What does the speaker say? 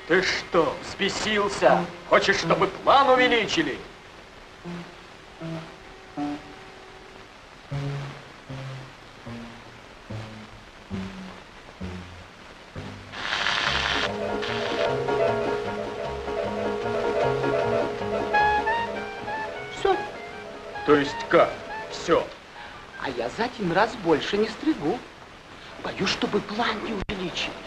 Ты что, взбесился? Хочешь, чтобы план увеличили? Все. То есть как? Все. А я за один раз больше не стригу. Боюсь, чтобы план не увеличили.